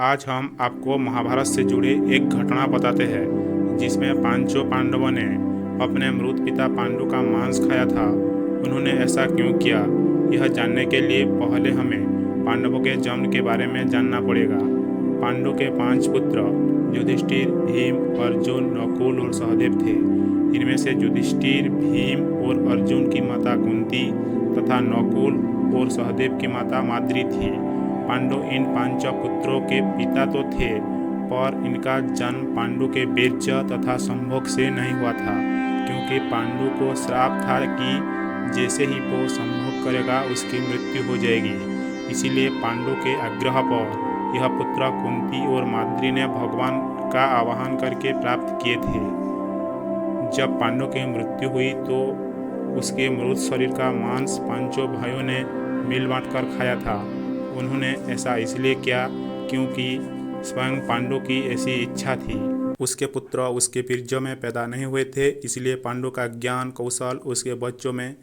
आज हम आपको महाभारत से जुड़े एक घटना बताते हैं जिसमें पांचों पांडवों ने अपने मृत पिता पांडु का मांस खाया था। उन्होंने ऐसा क्यों किया, यह जानने के लिए पहले हमें पांडवों के जन्म के बारे में जानना पड़ेगा। पांडु के 5 पुत्र युधिष्ठिर, भीम, अर्जुन, नकुल और सहदेव थे। इनमें से युधिष्ठिर, भीम और अर्जुन की माता कुंती तथा नकुल और सहदेव की माता माद्री थी। पांडु इन 5 पुत्रों के पिता तो थे, पर इनका जन्म पांडु के वीर्य तथा संभोग से नहीं हुआ था, क्योंकि पांडु को श्राप था कि जैसे ही वो संभोग करेगा उसकी मृत्यु हो जाएगी। इसीलिए पांडु के आग्रह पर यह पुत्र कुंती और माद्री ने भगवान का आवाहन करके प्राप्त किए थे। जब पांडु की मृत्यु हुई तो उसके मृत शरीर का मांस पांचों भाइयों ने मिल बांट कर खाया था। उन्होंने ऐसा इसलिए किया क्योंकि स्वयं पांडु की ऐसी इच्छा थी। उसके पुत्र उसके वीर्य में पैदा नहीं हुए थे, इसलिए पांडु का ज्ञान कौशल उसके बच्चों में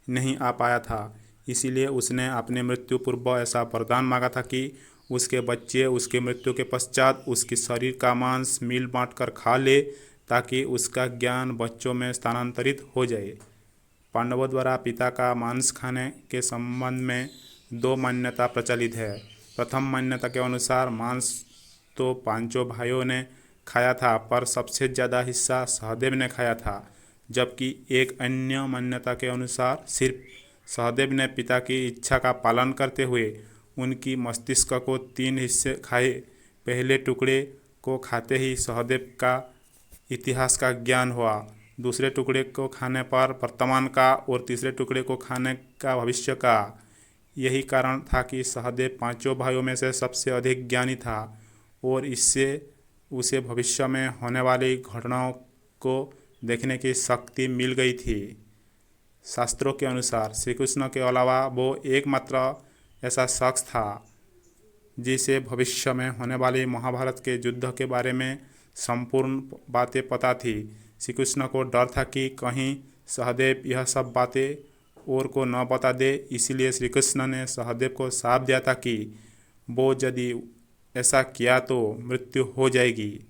नहीं आ पाया था। इसीलिए उसने अपने मृत्यु पूर्व ऐसा वरदान मांगा था कि उसके बच्चे उसके मृत्यु के पश्चात उसके शरीर का मांस मिल बांट कर खा ले, ताकि उसका ज्ञान बच्चों में स्थानांतरित हो जाए। पांडवों द्वारा पिता का मांस खाने के संबंध में 2 मान्यता प्रचलित है। प्रथम मान्यता के अनुसार मांस तो पांचों भाइयों ने खाया था, पर सबसे ज़्यादा हिस्सा सहदेव ने खाया था। जबकि एक अन्य मान्यता के अनुसार सिर्फ सहदेव ने पिता की इच्छा का पालन करते हुए उनकी मस्तिष्क को 3 हिस्से खाए। पहले टुकड़े को खाते ही सहदेव का इतिहास का ज्ञान हुआ, दूसरे टुकड़े को खाने पर वर्तमान का और तीसरे टुकड़े को खाने का भविष्य का। यही कारण था कि सहदेव 5 भाइयों में से सबसे अधिक ज्ञानी था और इससे उसे भविष्य में होने वाली घटनाओं को देखने की शक्ति मिल गई थी। शास्त्रों के अनुसार श्री कृष्ण के अलावा वो एकमात्र ऐसा शख्स था जिसे भविष्य में होने वाली महाभारत के युद्ध के बारे में संपूर्ण बातें पता थी। श्री कृष्ण को डर था कि कहीं सहदेव यह सब बातें और को न बता दे, इसलिए श्री कृष्ण ने सहदेव को श्राप दिया था कि वो यदि ऐसा किया तो मृत्यु हो जाएगी।